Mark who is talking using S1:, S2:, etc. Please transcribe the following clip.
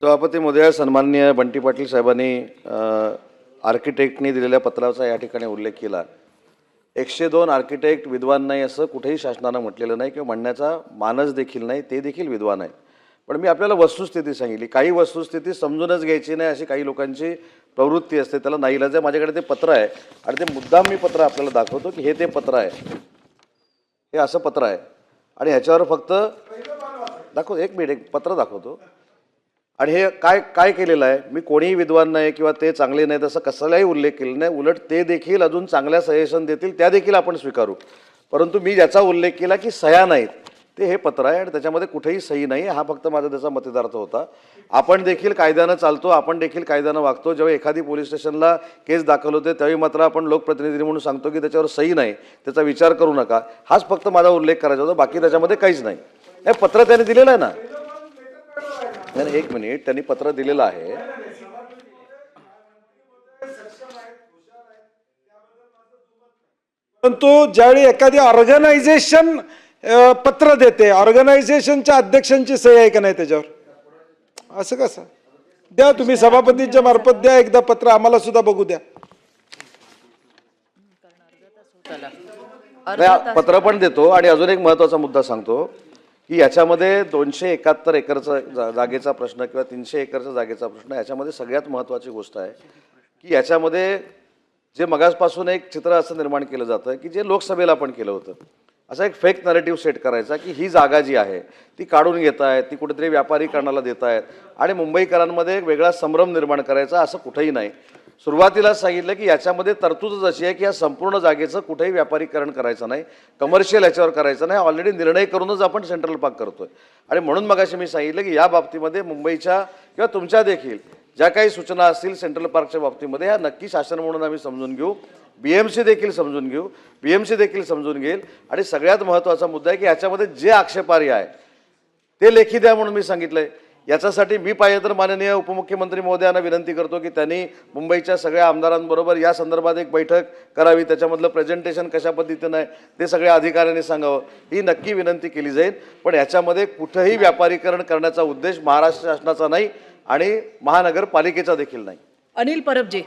S1: सभापती महोदय, सन्माननीय बंटी पाटील साहेबांनी आर्किटेक्टनी दिलेल्या पत्राचा या ठिकाणी उल्लेख केला. 102 आर्किटेक्ट विद्वान नाही असं कुठेही शासनानं म्हटलेलं नाही किंवा म्हणण्याचा मानस देखील नाही, ते देखील विद्वान आहेत. पण मी आपल्याला वस्तुस्थिती सांगितली. काही वस्तुस्थिती समजूनच घ्यायची नाही अशी काही लोकांची प्रवृत्ती असते, त्याला नाईलाज आहे. माझ्याकडे ते पत्र आहे आणि ते मुद्दाम मी पत्र आपल्याला दाखवतो की हे ते पत्र आहे, हे असं पत्र आहे आणि ह्याच्यावर फक्त दाखव, एक मिनिट, एक पत्र दाखवतो. आणि हे काय काय केलेलं आहे, मी कोणीही विद्वान नाही किंवा ते चांगले नाहीत असं कसलाही उल्लेख केला नाही. उलट ते देखील अजून चांगल्या सजेशन देतील, त्या देखील आपण स्वीकारू. परंतु मी ज्याचा उल्लेख केला की सह्या नाहीत, ते हे पत्र आहे आणि त्याच्यामध्ये कुठेही सही नाही. हा फक्त माझा त्याचा मतितार्थ होता. आपण देखील कायद्यानं चालतो, आपण देखील कायद्यानं वागतो. जेव्हा एखादी पोलीस स्टेशनला केस दाखल होते त्यावेळी मात्र आपण लोकप्रतिनिधी म्हणून सांगतो की त्याच्यावर सही नाही, त्याचा विचार करू नका. हाच फक्त माझा उल्लेख करायचा होता, बाकी त्याच्यामध्ये काहीच नाही. हे पत्र त्यांनी दिलेलं आहे ना. नाही, एक मिनिट, त्यांनी पत्र दिलेलं आहे.
S2: परंतु ज्यावेळी एखादी ऑर्गनायझेशन पत्र देते, ऑर्गनायझेशनच्या अध्यक्षांची सही आहे का नाही त्याच्यावर, असं कसं द्या तुम्ही सभापतींच्या मार्फत द्या एकदा पत्र, आम्हाला सुद्धा बघू द्या.
S1: पत्र पण देतो. आणि अजून एक महत्त्वाचा मुद्दा सांगतो की याच्यामध्ये 271 एकरचा जागेचा प्रश्न किंवा 300 एकरचा जागेचा प्रश्न, याच्यामध्ये सगळ्यात महत्त्वाची गोष्ट आहे की याच्यामध्ये जे मगासपासून एक चित्र असं निर्माण केलं जातं की जे लोकसभेला पण केलं होतं, असा एक फेक नरेटिव्ह सेट करायचा की ही जागा जी आहे ती काढून घेत आहेत, ती कुठेतरी व्यापारीकरणाला देत आहेत आणि मुंबईकरांमध्ये एक वेगळा संभ्रम निर्माण करायचा, असं कुठेही नाही. सुरुवातीलाच सांगितलं की याच्यामध्ये तरतूदच अशी आहे की या संपूर्ण जागेचं कुठेही व्यापारीकरण करायचं नाही, कमर्शियल याच्यावर करायचं नाही. ऑलरेडी निर्णय करूनच आपण सेंट्रल पार्क करतोय. आणि म्हणून मगाशी मी सांगितलं की या बाबतीमध्ये मुंबईच्या किंवा तुमच्या देखील ज्या काही सूचना असतील सेंट्रल पार्कच्या बाबतीमध्ये, ह्या नक्की शासन म्हणून आम्ही समजून घेऊ. BMC देखील समजून घेऊ, BMC देखील समजून घेईल. आणि सगळ्यात महत्त्वाचा मुद्दा आहे की याच्यामध्ये जे आक्षेपार्ह आहे ते लेखी द्या म्हणून मी सांगितलंय. याच्यासाठी मी पाहिजे तर माननीय उपमुख्यमंत्री महोदयांना विनंती करतो की त्यांनी मुंबईच्या सगळ्या आमदारांबरोबर या संदर्भात एक बैठक करावी, त्याच्यामधलं प्रेझेंटेशन कशा पद्धतीनं आहे ते सगळ्या अधिकाऱ्यांनी सांगावं, ही नक्की विनंती केली जाईल. पण याच्यामध्ये कुठंही व्यापारीकरण करण्याचा उद्देश महाराष्ट्र शासनाचा नाही आणि महानगरपालिकेचा देखील नाही.
S3: अनिल परबजी.